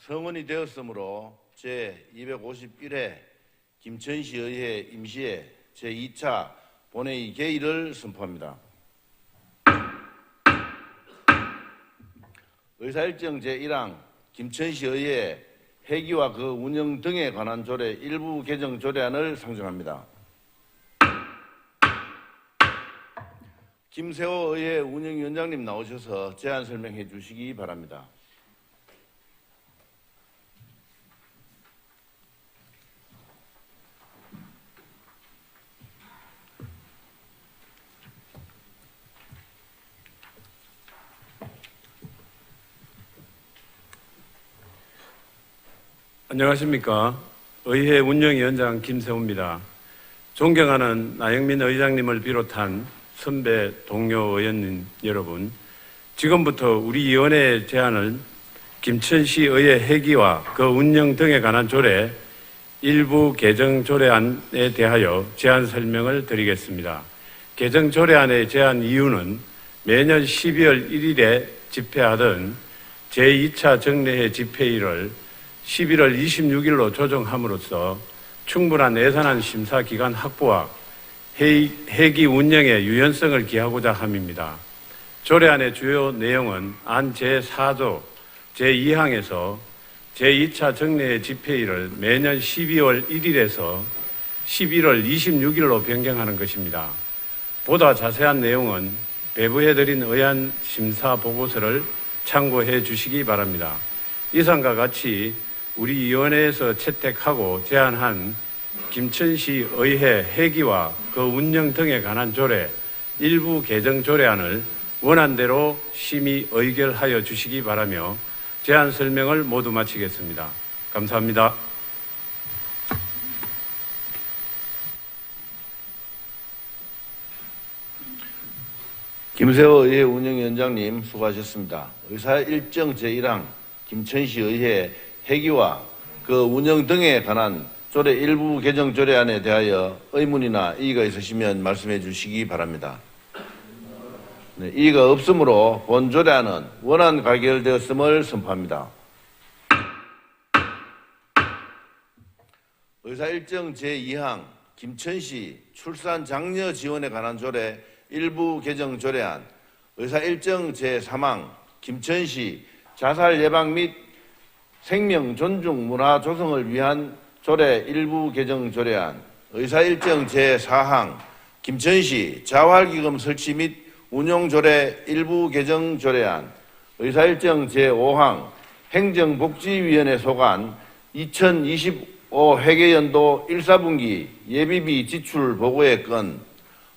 성원이 되었으므로 제251회 김천시의회 임시회 제2차 본회의 개의를 선포합니다. 의사일정 제1항 김천시의회 회기와 그 운영 등에 관한 조례 일부 개정 조례안을 상정합니다. 김세호 의회 운영위원장님 나오셔서 제안 설명해 주시기 바랍니다. 안녕하십니까. 의회 운영위원장 김세호입니다. 존경하는 나영민 의장님을 비롯한 선배 동료 의원님 여러분, 지금부터 우리 위원회의 제안을 김천시의회 회기와 그 운영 등에 관한 조례 일부 개정 조례안에 대하여 제안 설명을 드리겠습니다. 개정 조례안의 제안 이유는 매년 12월 1일에 집회하던 제2차 정례회 집회일을 11월 26일로 조정함으로써 충분한 예산안 심사 기간 확보와 회기 운영의 유연성을 기하고자 함입니다. 조례안의 주요 내용은 안 제4조 제2항에서 제2차 정례회 집회일을 매년 12월 1일에서 11월 26일로 변경하는 것입니다. 보다 자세한 내용은 배부해드린 의안 심사 보고서를 참고해 주시기 바랍니다. 이상과 같이 우리 위원회에서 채택하고 제안한 김천시 의회 회기와 그 운영 등에 관한 조례 일부 개정 조례안을 원안대로 심의 의결하여 주시기 바라며 제안 설명을 모두 마치겠습니다. 감사합니다. 김세호 의회 운영위원장님 수고하셨습니다. 의사일정 제1항 김천시 의회 회기와 그 운영 등에 관한 조례 일부 개정 조례안에 대하여 의문이나 이의가 있으시면 말씀해 주시기 바랍니다. 네, 이의가 없으므로 본 조례안은 원안 가결되었음을 선포합니다. 의사일정 제2항 김천시 출산 장려 지원에 관한 조례 일부 개정 조례안, 의사일정 제3항 김천시 자살 예방 및 생명 존중 문화 조성을 위한 조례 일부 개정 조례안, 의사일정 제4항 김천시 자활기금 설치 및 운용 조례 일부 개정 조례안, 의사일정 제5항 행정복지위원회 소관 2025 회계연도 1사분기 예비비 지출 보고의 건,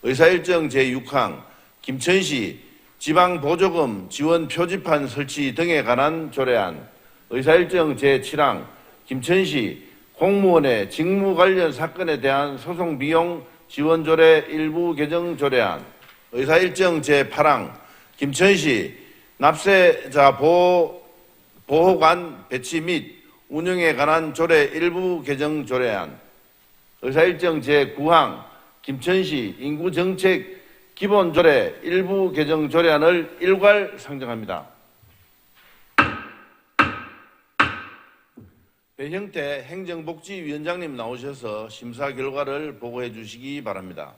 의사일정 제6항 김천시 지방보조금 지원 표지판 설치 등에 관한 조례안, 의사일정 제7항 김천시 공무원의 직무 관련 사건에 대한 소송 비용 지원 조례 일부 개정 조례안, 의사일정 제8항 김천시 납세자 보호관 배치 및 운영에 관한 조례 일부 개정 조례안, 의사일정 제9항 김천시 인구정책 기본조례 일부 개정 조례안을 일괄 상정합니다. 배형태 행정복지위원장님 나오셔서 심사 결과를 보고해 주시기 바랍니다.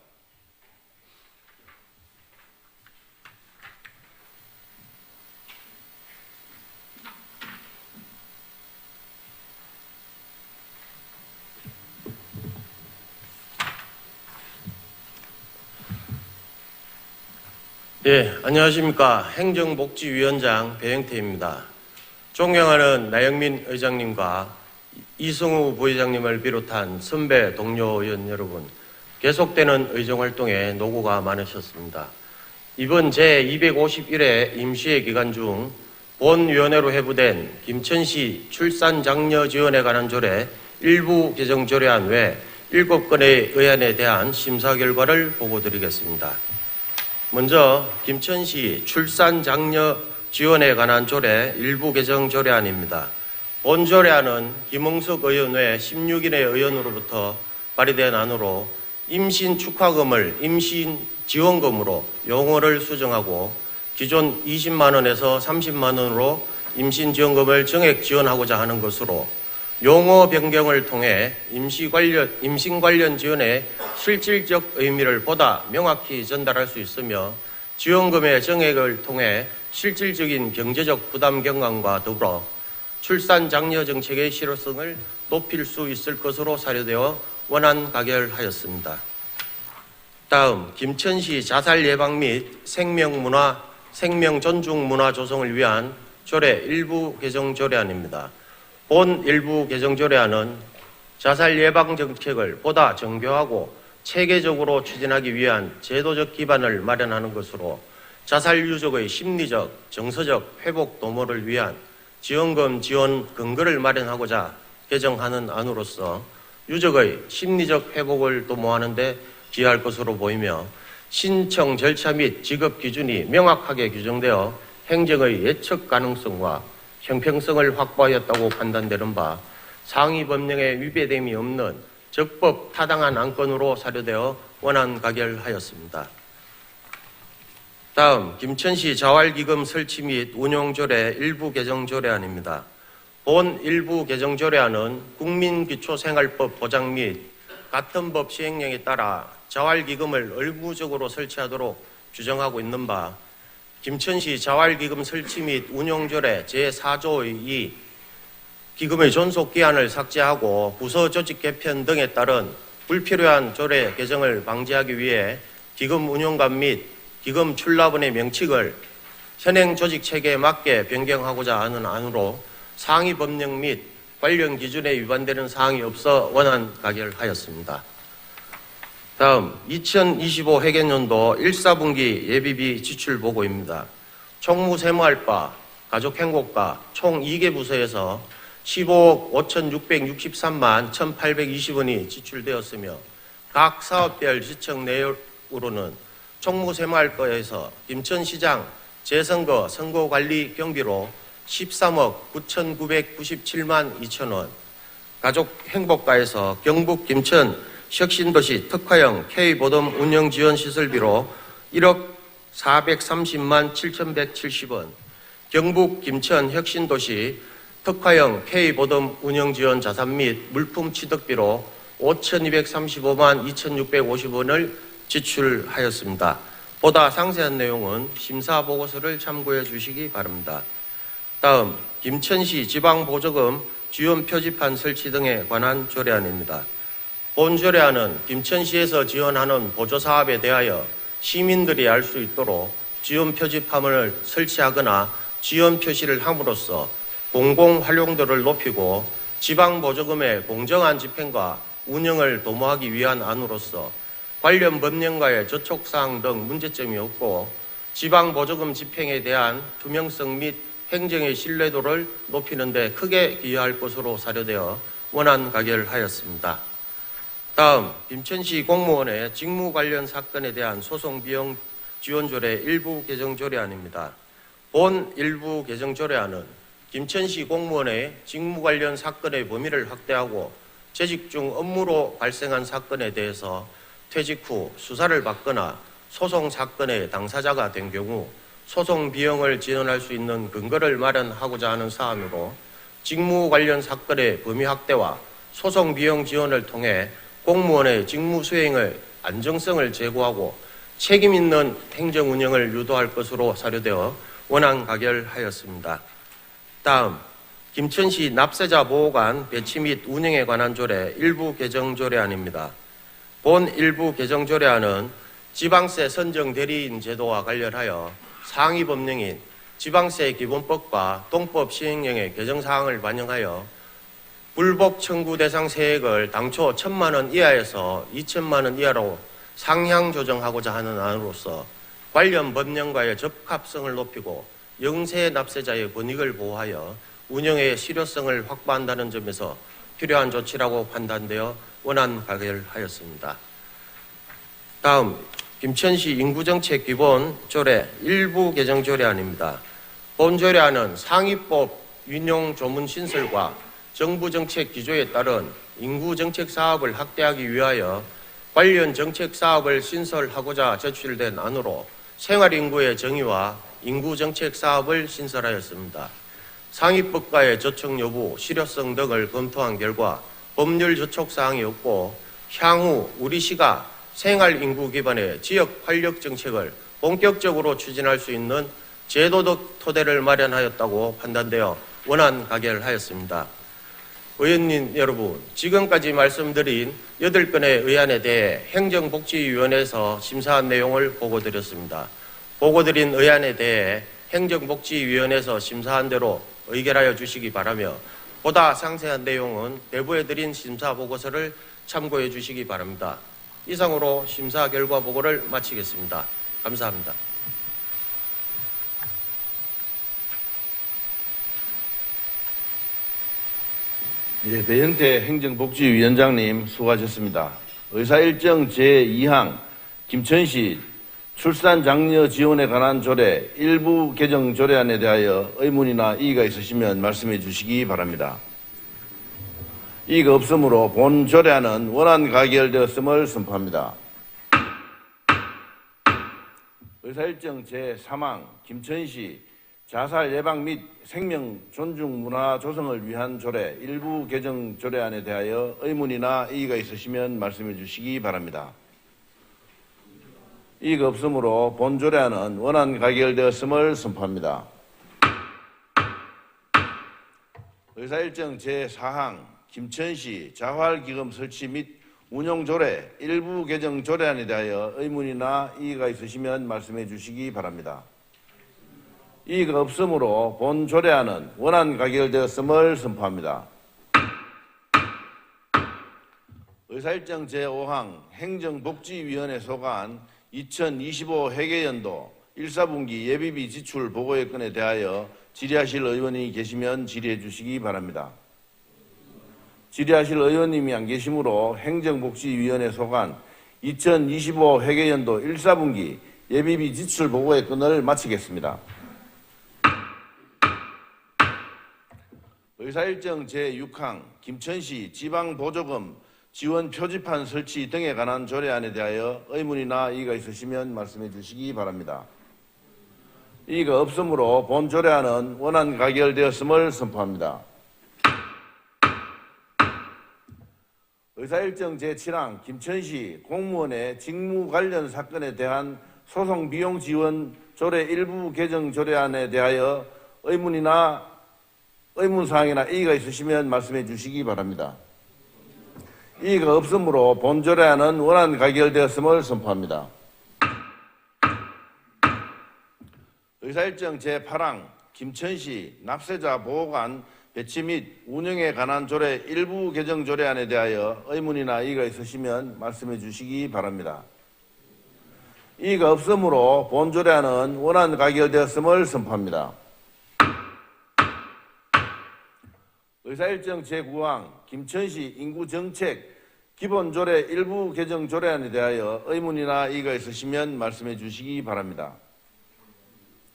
예, 안녕하십니까. 행정복지위원장 배형태입니다. 존경하는 나영민 의장님과 이승우 부의장님을 비롯한 선배 동료 의원 여러분, 계속되는 의정활동에 노고가 많으셨습니다. 이번 제251회 임시회 기간 중 본위원회로 회부된 김천시 출산장려 지원에 관한 조례 일부 개정 조례안 외 7건의 의안에 대한 심사 결과를 보고드리겠습니다. 먼저 김천시 출산장려 지원에 관한 조례 일부 개정 조례안입니다. 본 조례안은 김홍석 의원 외 16인의 의원으로부터 발의된 안으로 임신 축하금을 임신 지원금으로 용어를 수정하고 기존 20만 원에서 30만 원으로 임신 지원금을 정액 지원하고자 하는 것으로 용어 변경을 통해 임신 관련 지원의 실질적 의미를 보다 명확히 전달할 수 있으며 지원금의 정액을 통해 실질적인 경제적 부담 경감과 더불어 출산 장려 정책의 실효성을 높일 수 있을 것으로 사료되어 원안 가결하였습니다. 다음 김천시 자살 예방 및 생명 존중 문화 조성을 위한 조례 일부 개정 조례안입니다. 본 일부 개정 조례안은 자살 예방 정책을 보다 정교하고 체계적으로 추진하기 위한 제도적 기반을 마련하는 것으로 자살 유족의 심리적, 정서적 회복 도모를 위한 지원금 지원 근거를 마련하고자 개정하는 안으로서 유족의 심리적 회복을 도모하는 데 기여할 것으로 보이며 신청 절차 및 지급 기준이 명확하게 규정되어 행정의 예측 가능성과 형평성을 확보하였다고 판단되는 바 상위 법령에 위배됨이 없는 적법 타당한 안건으로 사료되어 원안 가결하였습니다. 다음 김천시 자활기금 설치 및 운용조례 일부 개정 조례안입니다. 본 일부 개정 조례안은 국민기초생활법 보장 및 같은 법 시행령에 따라 자활기금을 의무적으로 설치하도록 규정하고 있는 바 김천시 자활기금 설치 및 운용조례 제4조의 2 기금의 존속기한을 삭제하고 부서 조직 개편 등에 따른 불필요한 조례 개정을 방지하기 위해 기금 운용관 및 기금 출납원의 명칭을 현행 조직 체계에 맞게 변경하고자 하는 안으로 상위 법령 및 관련 기준에 위반되는 사항이 없어 원안 가결하였습니다. 다음 2025 회계연도 1사분기 예비비 지출 보고입니다. 총무세무할바, 가족행복과 총 2개 부서에서 15억 5,663만 1,820원이 지출되었으며 각 사업별 지청 내역으로는 총무세무할바에서 김천시장 재선거 선거관리 경비로 13억 9,997만 2천원, 가족행복과에서 경북 김천 혁신도시 특화형 K보덤 운영지원시설비로 1억 430만 7,170원, 경북 김천 혁신도시 특화형 K보덤 운영지원 자산 및 물품 취득비로 5,235만 2,650원을 지출하였습니다. 보다 상세한 내용은 심사보고서를 참고해 주시기 바랍니다. 다음 김천시 지방보조금 지원 표지판 설치 등에 관한 조례안입니다. 본 조례안은 김천시에서 지원하는 보조사업에 대하여 시민들이 알 수 있도록 지원 표지판을 설치하거나 지원 표시를 함으로써 공공활용도를 높이고 지방보조금의 공정한 집행과 운영을 도모하기 위한 안으로서 관련 법령과의 저촉사항 등 문제점이 없고 지방보조금 집행에 대한 투명성 및 행정의 신뢰도를 높이는 데 크게 기여할 것으로 사료되어 원안 가결하였습니다. 다음 김천시 공무원의 직무 관련 사건에 대한 소송 비용 지원 조례 일부 개정 조례안입니다. 본 일부 개정 조례안은 김천시 공무원의 직무 관련 사건의 범위를 확대하고 재직 중 업무로 발생한 사건에 대해서 퇴직 후 수사를 받거나 소송 사건의 당사자가 된 경우 소송 비용을 지원할 수 있는 근거를 마련하고자 하는 사안으로 직무 관련 사건의 범위 확대와 소송 비용 지원을 통해 공무원의 직무 수행의 안정성을 제고하고 책임 있는 행정 운영을 유도할 것으로 사료되어 원안 가결하였습니다. 다음 김천시 납세자 보호관 배치 및 운영에 관한 조례 일부 개정 조례안입니다. 본 일부 개정 조례안은 지방세 선정 대리인 제도와 관련하여 상위 법령인 지방세 기본법과 동법 시행령의 개정 사항을 반영하여 불복 청구 대상 세액을 당초 1,000만 원 이하에서 2,000만 원 이하로 상향 조정하고자 하는 안으로서 관련 법령과의 적합성을 높이고 영세 납세자의 권익을 보호하여 운영의 실효성을 확보한다는 점에서 필요한 조치라고 판단되어 원안 가결하였습니다. 다음 김천시 인구정책 기본 조례 일부 개정 조례안입니다. 본 조례안은 상위법 윤용 조문 신설과 정부 정책 기조에 따른 인구정책 사업을 확대하기 위하여 관련 정책 사업을 신설하고자 제출된 안으로 생활인구의 정의와 인구정책 사업을 신설하였습니다. 상위법과의 저촉 여부, 실효성 등을 검토한 결과 법률 저촉 사항이 없고 향후 우리시가 생활 인구 기반의 지역 활력 정책을 본격적으로 추진할 수 있는 제도적 토대를 마련하였다고 판단되어 원안 가결하였습니다. 의원님 여러분, 지금까지 말씀드린 8건의 의안에 대해 행정복지위원회에서 심사한 내용을 보고드렸습니다. 보고드린 의안에 대해 행정복지위원회에서 심사한 대로 의결하여 주시기 바라며 보다 상세한 내용은 내부에 드린 심사보고서를 참고해 주시기 바랍니다. 이상으로 심사 결과 보고를 마치겠습니다. 감사합니다. 예, 배영태 행정복지위원장님 수고하셨습니다. 의사일정 제2항 김천시 출산장려 지원에 관한 조례 일부 개정 조례안에 대하여 의문이나 이의가 있으시면 말씀해 주시기 바랍니다. 이의가 없으므로 본 조례안은 원안 가결되었음을 선포합니다. 의사일정 제3항 김천시 자살 예방 및 생명 존중 문화 조성을 위한 조례 일부 개정 조례안에 대하여 의문이나 이의가 있으시면 말씀해 주시기 바랍니다. 이의가 없으므로 본 조례안은 원안 가결되었음을 선포합니다. 의사일정 제4항 김천시 자활기금 설치 및 운용 조례 일부 개정 조례안에 대하여 의문이나 이의가 있으시면 말씀해 주시기 바랍니다. 이의가 없으므로 본 조례안은 원안 가결되었음을 선포합니다. 의사일정 제5항 행정복지위원회 소관 2025 회계연도 1사분기 예비비 지출 보고의 건에 대하여 질의하실 의원이 계시면 질의해 주시기 바랍니다. 질의하실 의원님이 안 계시므로 행정복지위원회 소관 2025 회계연도 1사분기 예비비 지출 보고의 건을 마치겠습니다. 의사일정 제6항 김천시 지방보조금 지원 표지판 설치 등에 관한 조례안에 대하여 의문이나 이의가 있으시면 말씀해 주시기 바랍니다. 이의가 없으므로 본 조례안은 원안 가결되었음을 선포합니다. 의사일정 제7항 김천시 공무원의 직무 관련 사건에 대한 소송 비용 지원 조례 일부 개정 조례안에 대하여 의문사항이나 이의가 있으시면 말씀해 주시기 바랍니다. 이의가 없으므로 본 조례안은 원안 가결되었음을 선포합니다. 의사일정 제8항 김천시 납세자 보호관 배치 및 운영에 관한 조례 일부 개정 조례안에 대하여 의문이나 이의가 있으시면 말씀해 주시기 바랍니다. 이의가 없으므로 본 조례안은 원안 가결되었음을 선포합니다. 의사일정 제9항 김천시 인구정책 기본조례 일부 개정 조례안에 대하여 의문이나 이의가 있으시면 말씀해 주시기 바랍니다.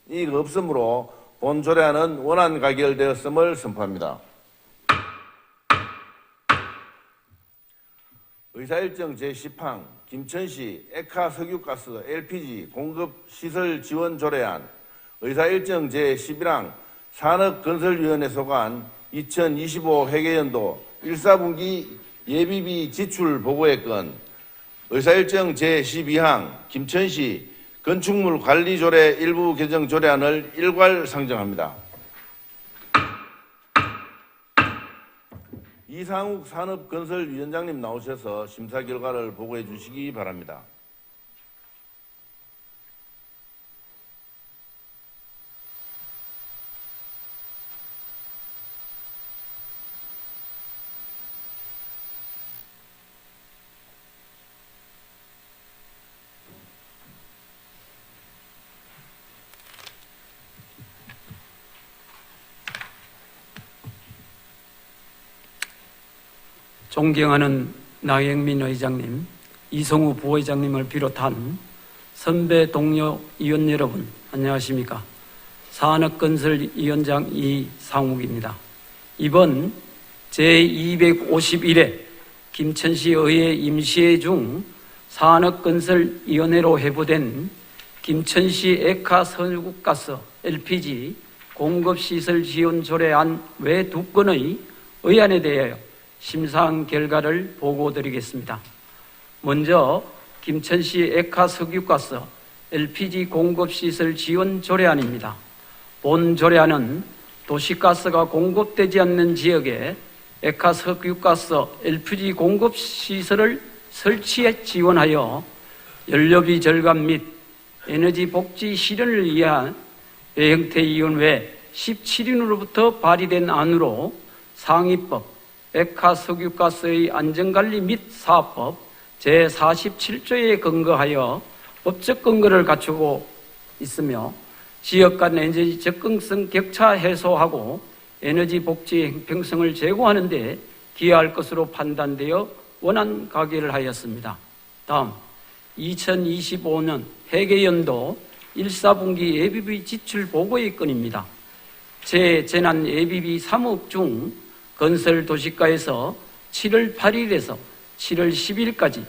이의가 없으므로 본 조례안은 원안 가결되었음을 선포합니다. 의사일정 제10항 김천시 액화 석유가스 LPG 공급 시설 지원 조례안 의사일정 제11항 산업건설위원회 소관 2025 회계연도 1사분기 예비비 지출 보고의 건 의사일정 제12항 김천시 건축물 관리조례 일부 개정 조례안을 일괄 상정합니다. 이상욱 산업건설위원장님 나오셔서 심사 결과를 보고해 주시기 바랍니다. 존경하는 나영민 의장님, 이성우 부의장님을 비롯한 선배 동료 의원 여러분, 안녕하십니까? 산업건설위원장 이상욱입니다. 이번 제251회 김천시의회 임시회 중 산업건설위원회로 회부된 김천시 액화석유가스 LPG 공급시설 지원 조례안 외 2건의 의안에 대하여 심사한 결과를 보고드리겠습니다. 먼저 김천시 액화 석유가스 LPG 공급시설 지원 조례안입니다. 본 조례안은 도시가스가 공급되지 않는 지역에 액화 석유가스 LPG 공급시설을 설치에 지원하여 연료비 절감 및 에너지 복지 실현을 위한 배형태위원회 17인으로부터 발의된 안으로 상위법, 액화 석유가스의 안전관리 및 사업법 제47조에 근거하여 법적 근거를 갖추고 있으며 지역 간 에너지 접근성 격차 해소하고 에너지 복지 형평성을 제고하는 데 기여할 것으로 판단되어 원안 가결을 하였습니다. 다음 2025년 회계연도 1사분기 예비비 지출 보고의 건입니다. 재재난 예비비 3억 중 건설 도시가에서 7월 8일에서 7월 10일까지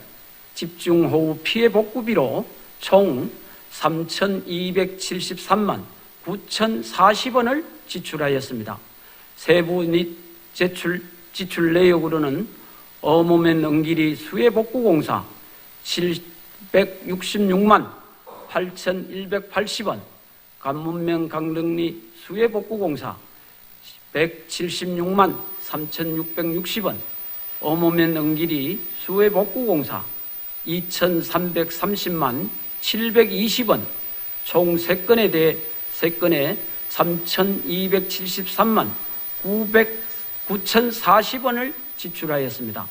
집중호우 피해 복구비로 총 3,273만 9,040원을 지출하였습니다. 세부 및 지출 내역으로는 어모면 응기리 수해복구공사 766만 8,180원, 간문면 강릉리 수해복구공사 176만 3,660원, 어모면 응기리 수해복구공사 2,330만 720원, 총 3건에 대해 3건에 3,273만 9,040원을 지출하였습니다.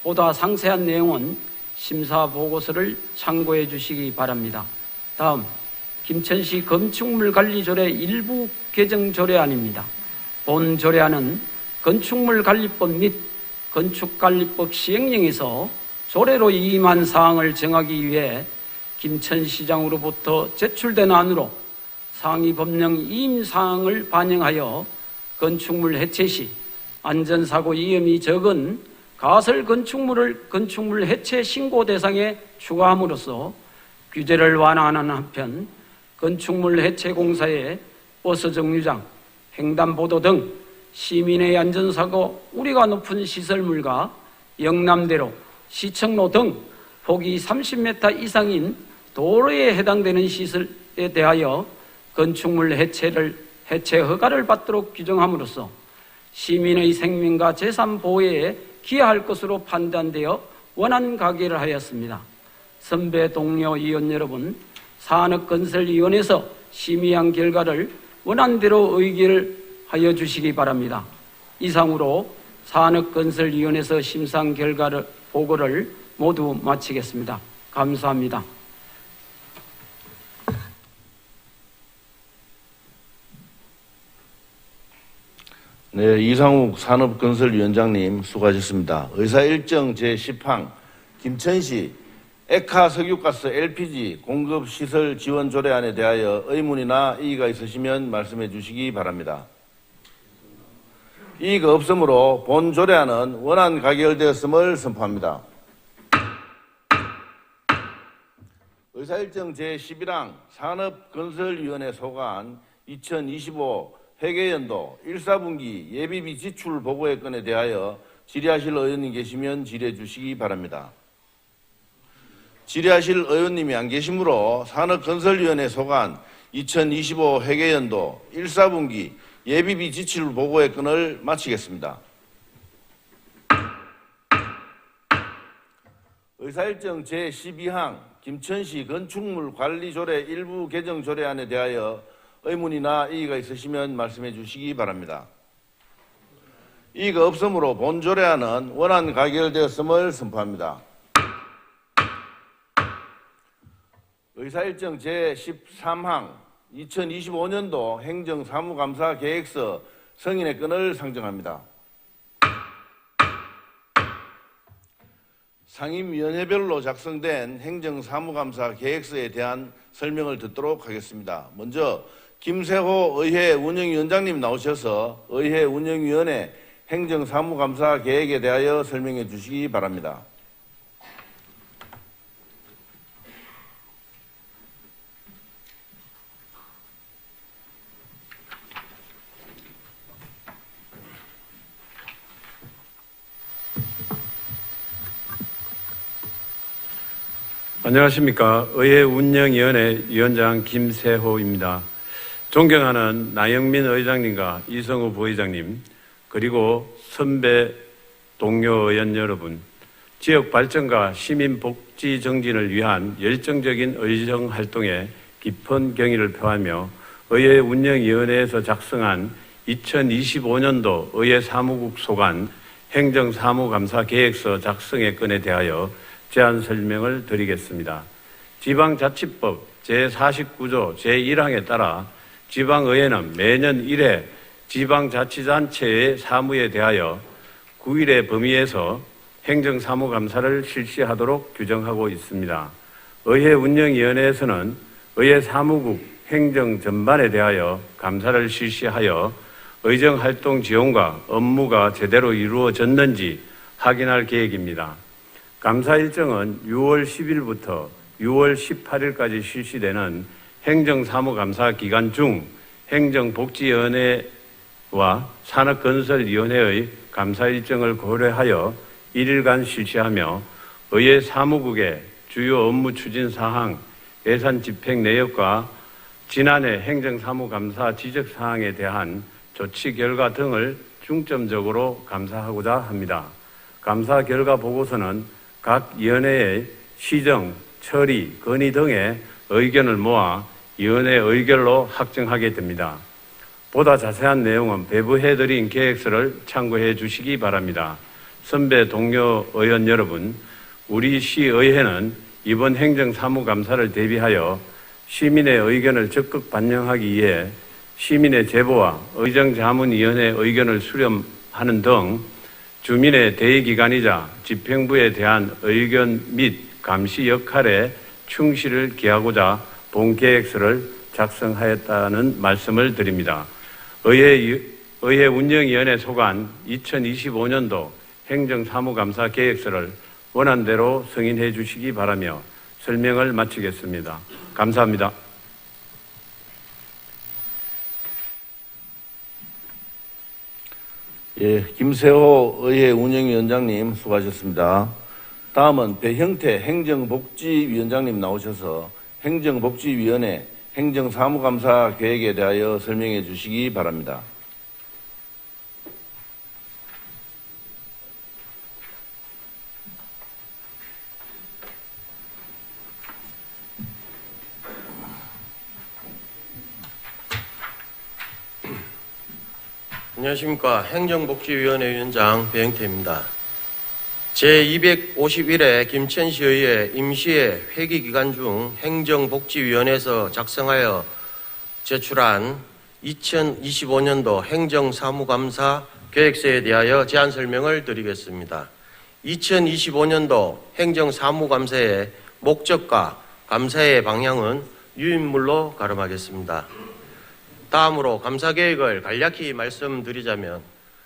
보다 상세한 내용은 심사 보고서를 참고해 주시기 바랍니다. 다음 김천시 건축물 관리조례 일부 개정 조례안입니다. 본 조례안은 건축물 관리법 및 건축관리법 시행령에서 조례로 위임한 사항을 정하기 위해 김천시장으로부터 제출된 안으로 상위 법령 위임 사항을 반영하여 건축물 해체 시 안전사고 위험이 적은 가설 건축물을 건축물 해체 신고 대상에 추가함으로써 규제를 완화하는 한편 건축물 해체 공사에 버스 정류장, 횡단보도 등 시민의 안전사고 우려가 높은 시설물과 영남대로, 시청로 등 폭이 30m 이상인 도로에 해당되는 시설에 대하여 건축물 해체 허가를 받도록 규정함으로써 시민의 생명과 재산 보호에 기여할 것으로 판단되어 원안 가결을 하였습니다. 선배 동료 위원 여러분, 산업건설위원회에서 심의한 결과를 원안대로 의결하여 주시기 바랍니다. 이상으로 산업건설위원회에서 심사한 결과를 보고를 모두 마치겠습니다. 감사합니다. 네, 이상욱 산업건설위원장님 수고하셨습니다. 의사일정 제10항 김천시 액화 석유가스 LPG 공급시설 지원 조례안에 대하여 의문이나 이의가 있으시면 말씀해 주시기 바랍니다. 이의가 없으므로 본 조례안은 원안 가결되었음을 선포합니다. 의사일정 제11항 산업건설위원회 소관 2025 회계연도 1사분기 예비비 지출 보고의 건에 대하여 질의하실 의원님 계시면 질의해 주시기 바랍니다. 질의하실 의원님이 안 계시므로 산업건설위원회 소관 2025 회계연도 1사분기 예비비 지출 보고의 건을 마치겠습니다. 의사일정 제12항 김천시 건축물 관리조례 일부 개정 조례안에 대하여 의문이나 이의가 있으시면 말씀해 주시기 바랍니다. 이의가 없으므로 본 조례안은 원안 가결되었음을 선포합니다. 의사일정 제13항 2025년도 행정사무감사 계획서 성인의 건을 상정합니다. 상임위원회별로 작성된 행정사무감사 계획서에 대한 설명을 듣도록 하겠습니다. 먼저 김세호 의회 운영위원장님 나오셔서 의회 운영위원회 행정사무감사 계획에 대하여 설명해 주시기 바랍니다. 안녕하십니까. 의회운영위원회 위원장 김세호입니다. 존경하는 나영민 의장님과 이성우 부의장님, 그리고 선배 동료 의원 여러분, 지역 발전과 시민 복지 정진을 위한 열정적인 의정 활동에 깊은 경의를 표하며 의회운영위원회에서 작성한 2025년도 의회 사무국 소관 행정사무감사 계획서 작성의 건에 대하여 제안 설명을 드리겠습니다. 지방자치법 제49조 제1항에 따라 지방의회는 매년 1회 지방자치단체의 사무에 대하여 9일의 범위에서 행정사무감사를 실시하도록 규정하고 있습니다. 의회운영위원회에서는 의회 사무국 행정 전반에 대하여 감사를 실시하여 의정활동 지원과 업무가 제대로 이루어졌는지 확인할 계획입니다. 감사 일정은 6월 10일부터 6월 18일까지 실시되는 행정사무감사 기간 중 행정복지위원회와 산업건설위원회의 감사 일정을 고려하여 1일간 실시하며 의회 사무국의 주요 업무 추진 사항, 예산 집행 내역과 지난해 행정사무감사 지적사항에 대한 조치 결과 등을 중점적으로 감사하고자 합니다. 감사 결과 보고서는 각 위원회의 시정, 처리, 건의 등의 의견을 모아 위원회 의결로 확정하게 됩니다. 보다 자세한 내용은 배부해드린 계획서를 참고해 주시기 바랍니다. 선배 동료 의원 여러분, 우리 시의회는 이번 행정사무감사를 대비하여 시민의 의견을 적극 반영하기 위해 시민의 제보와 의정자문위원회 의견을 수렴하는 등 주민의 대의기관이자 집행부에 대한 의견 및 감시 역할에 충실을 기하고자 본 계획서를 작성하였다는 말씀을 드립니다. 의회운영위원회 소관 2025년도 행정사무감사 계획서를 원안대로 승인해 주시기 바라며 설명을 마치겠습니다. 감사합니다. 예, 김세호 의회운영위원장님 수고하셨습니다. 다음은 배형태 행정복지위원장님 나오셔서 행정복지위원회 행정사무감사 계획에 대하여 설명해 주시기 바랍니다. 안녕하십니까. 행정복지위원회 위원장 배영태입니다. 제251회 김천시의회 임시회 회기기간 중 행정복지위원회에서 작성하여 제출한 2025년도 행정사무감사 계획서에 대하여 제안 설명을 드리겠습니다. 2025년도 행정사무감사의 목적과 감사의 방향은 유인물로 가름하겠습니다. 다음으로 감사계획을 간략히 말씀드리자면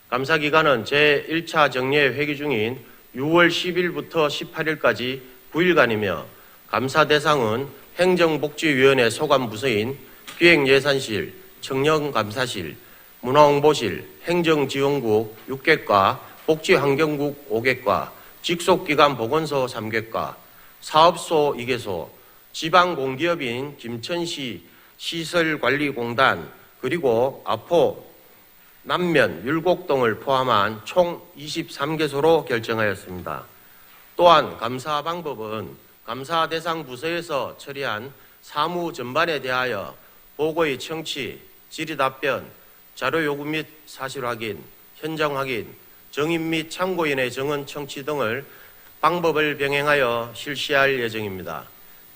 감사기간은 제1차 정례 회기 중인 6월 10일부터 18일까지 9일간이며 감사 대상은 행정복지위원회 소관부서인 기획예산실, 청년감사실, 문화홍보실, 행정지원국 6개과 복지환경국 5개과 직속기관 보건소 3개과 사업소 2개소, 지방공기업인 김천시 시설관리공단 그리고 아포, 남면, 율곡동을 포함한 총 23개소로 결정하였습니다. 또한 감사 방법은 감사 대상 부서에서 처리한 사무 전반에 대하여 보고의 청취, 질의 답변, 자료 요구 및 사실 확인, 현장 확인, 정인 및 참고인의 정언 청취 등을 방법을 병행하여 실시할 예정입니다.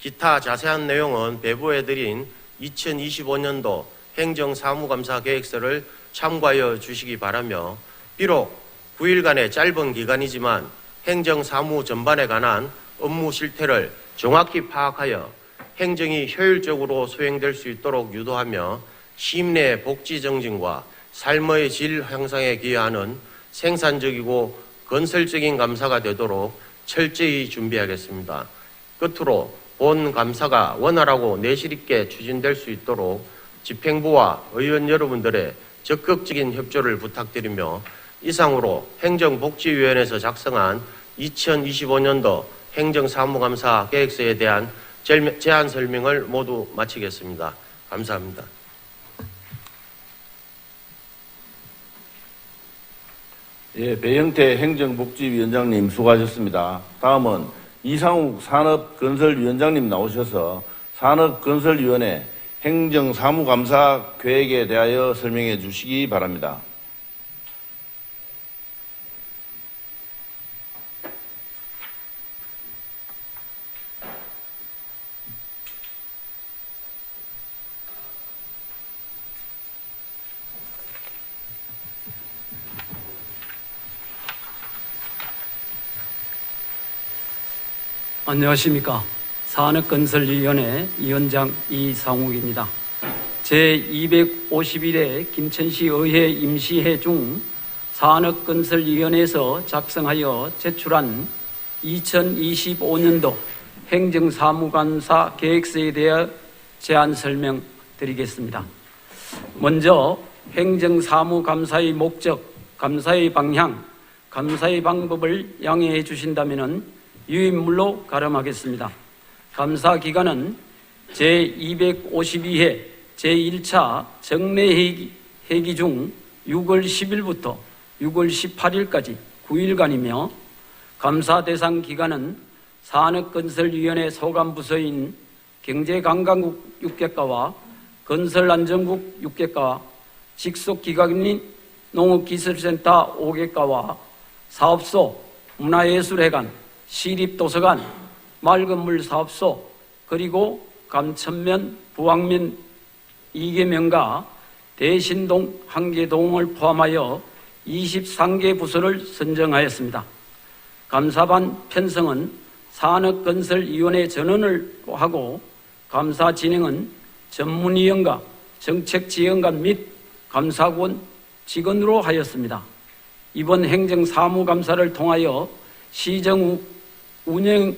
기타 자세한 내용은 배부해드린 2025년도 행정사무감사 계획서를 참고하여 주시기 바라며 비록 9일간의 짧은 기간이지만 행정사무 전반에 관한 업무 실태를 정확히 파악하여 행정이 효율적으로 수행될 수 있도록 유도하며 시민의 복지 정진과 삶의 질 향상에 기여하는 생산적이고 건설적인 감사가 되도록 철저히 준비하겠습니다. 끝으로 본 감사가 원활하고 내실 있게 추진될 수 있도록 집행부와 의원 여러분들의 적극적인 협조를 부탁드리며 이상으로 행정복지위원회에서 작성한 2025년도 행정사무감사 계획서에 대한 제안 설명을 모두 마치겠습니다. 감사합니다. 예, 배영태 행정복지위원장님 수고하셨습니다. 다음은 이상욱 산업건설위원장님 나오셔서 산업건설위원회 행정사무감사 계획에 대하여 설명해 주시기 바랍니다. 안녕하십니까. 산업건설위원회 위원장 이상욱입니다. 제251회 김천시 의회 임시회 중 산업건설위원회에서 작성하여 제출한 2025년도 행정사무감사 계획서에 대해 제안 설명드리겠습니다. 먼저 행정사무감사의 목적, 감사의 방향, 감사의 방법을 양해해 주신다면 유인물로 가름하겠습니다. 감사 기간은 제252회 제1차 정례회기 중 6월 10일부터 6월 18일까지 9일간이며 감사 대상 기간은 산업건설위원회 소관부서인 경제관광국 6개과와 건설안전국 6개과, 직속기관인 농업기술센터 5개과와 사업소, 문화예술회관, 시립도서관, 맑은물 사업소, 그리고 감천면, 부왕면 2개면과 대신동 1개동을 포함하여 23개 부서를 선정하였습니다. 감사반 편성은 산업건설위원회 전원을 하고 감사 진행은 전문위원과 정책지원관 및 감사원 직원으로 하였습니다. 이번 행정사무감사를 통하여 시정 운영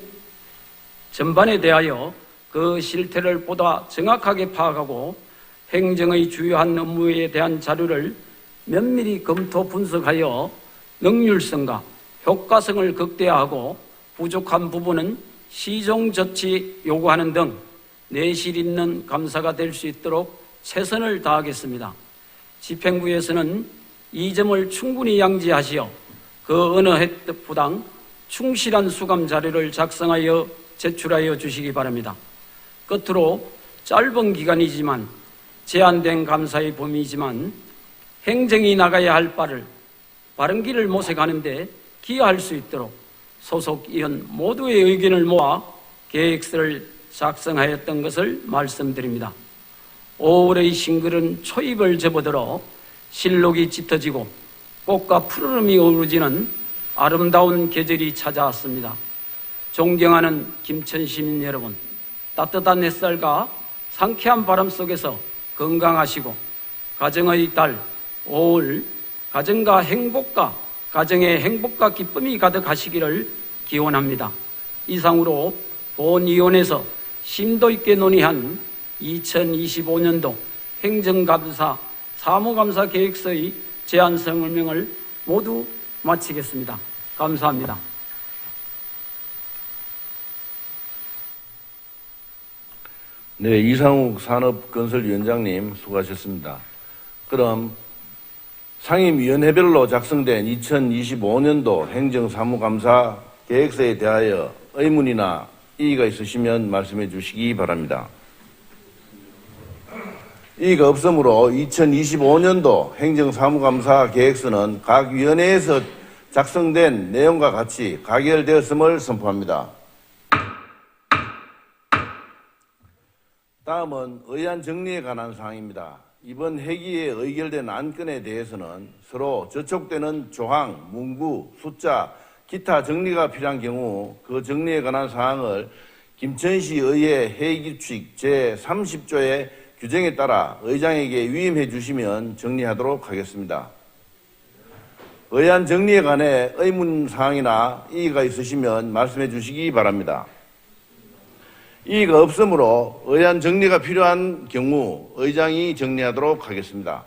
전반에 대하여 그 실태를 보다 정확하게 파악하고 행정의 주요한 업무에 대한 자료를 면밀히 검토 분석하여 능률성과 효과성을 극대화하고 부족한 부분은 시정 조치 요구하는 등 내실 있는 감사가 될 수 있도록 최선을 다하겠습니다. 집행부에서는 이 점을 충분히 양지하시어 그 어느 획득부당 충실한 수감 자료를 작성하여 제출하여 주시기 바랍니다. 끝으로 짧은 기간이지만 제한된 감사의 범위이지만 행정이 나가야 할 바를 바른 길을 모색하는 데 기여할 수 있도록 소속 위원 모두의 의견을 모아 계획서를 작성하였던 것을 말씀드립니다. 5월의 싱글은 초입을 접어들어 실록이 짙어지고 꽃과 푸르름이 어우러지는 아름다운 계절이 찾아왔습니다. 존경하는 김천 시민 여러분, 따뜻한 햇살과 상쾌한 바람 속에서 건강하시고 가정의 달 5월 가정의 행복과 기쁨이 가득하시기를 기원합니다. 이상으로 본위원회에서 심도 있게 논의한 2025년도 행정감사 사무감사 계획서의 제안 설명을 모두 마치겠습니다. 감사합니다. 네, 이상욱 산업건설위원장님 수고하셨습니다. 그럼 상임위원회별로 작성된 2025년도 행정사무감사 계획서에 대하여 의문이나 이의가 있으시면 말씀해 주시기 바랍니다. 이의가 없으므로 2025년도 행정사무감사 계획서는 각 위원회에서 작성된 내용과 같이 가결되었음을 선포합니다. 다음은 의안 정리에 관한 사항입니다. 이번 회기에 의결된 안건에 대해서는 서로 저촉되는 조항, 문구, 숫자, 기타 정리가 필요한 경우 그 정리에 관한 사항을 김천시 의회 회의규칙 제30조의 규정에 따라 의장에게 위임해 주시면 정리하도록 하겠습니다. 의안 정리에 관해 의문사항이나 이의가 있으시면 말씀해 주시기 바랍니다. 이의가 없으므로 의안 정리가 필요한 경우 의장이 정리하도록 하겠습니다.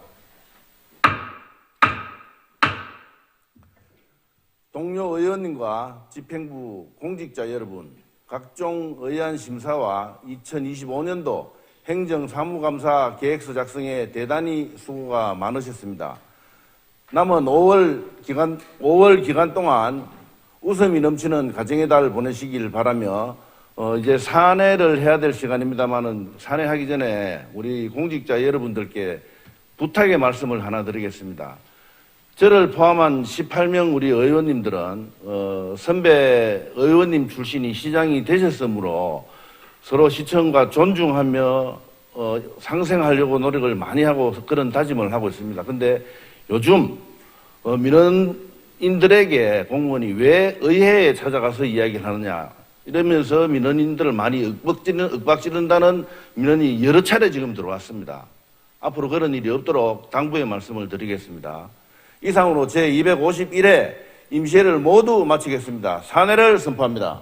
동료 의원님과 집행부 공직자 여러분, 각종 의안 심사와 2025년도 행정사무감사 계획서 작성에 대단히 수고가 많으셨습니다. 남은 5월 기간 동안 웃음이 넘치는 가정의 달 보내시길 바라며 이제 산회를 해야 될 시간입니다만은 산회하기 전에 우리 공직자 여러분들께 부탁의 말씀을 하나 드리겠습니다. 저를 포함한 18명 우리 의원님들은 선배 의원님 출신이 시장이 되셨으므로 서로 시청과 존중하며 상생하려고 노력을 많이 하고 그런 다짐을 하고 있습니다. 근데 요즘 민원인들에게 공무원이 왜 의회에 찾아가서 이야기를 하느냐 이러면서 민원인들을 많이 윽박지른다는 민원이 여러 차례 지금 들어왔습니다. 앞으로 그런 일이 없도록 당부의 말씀을 드리겠습니다. 이상으로 제251회 임시회를 모두 마치겠습니다. 산회를 선포합니다.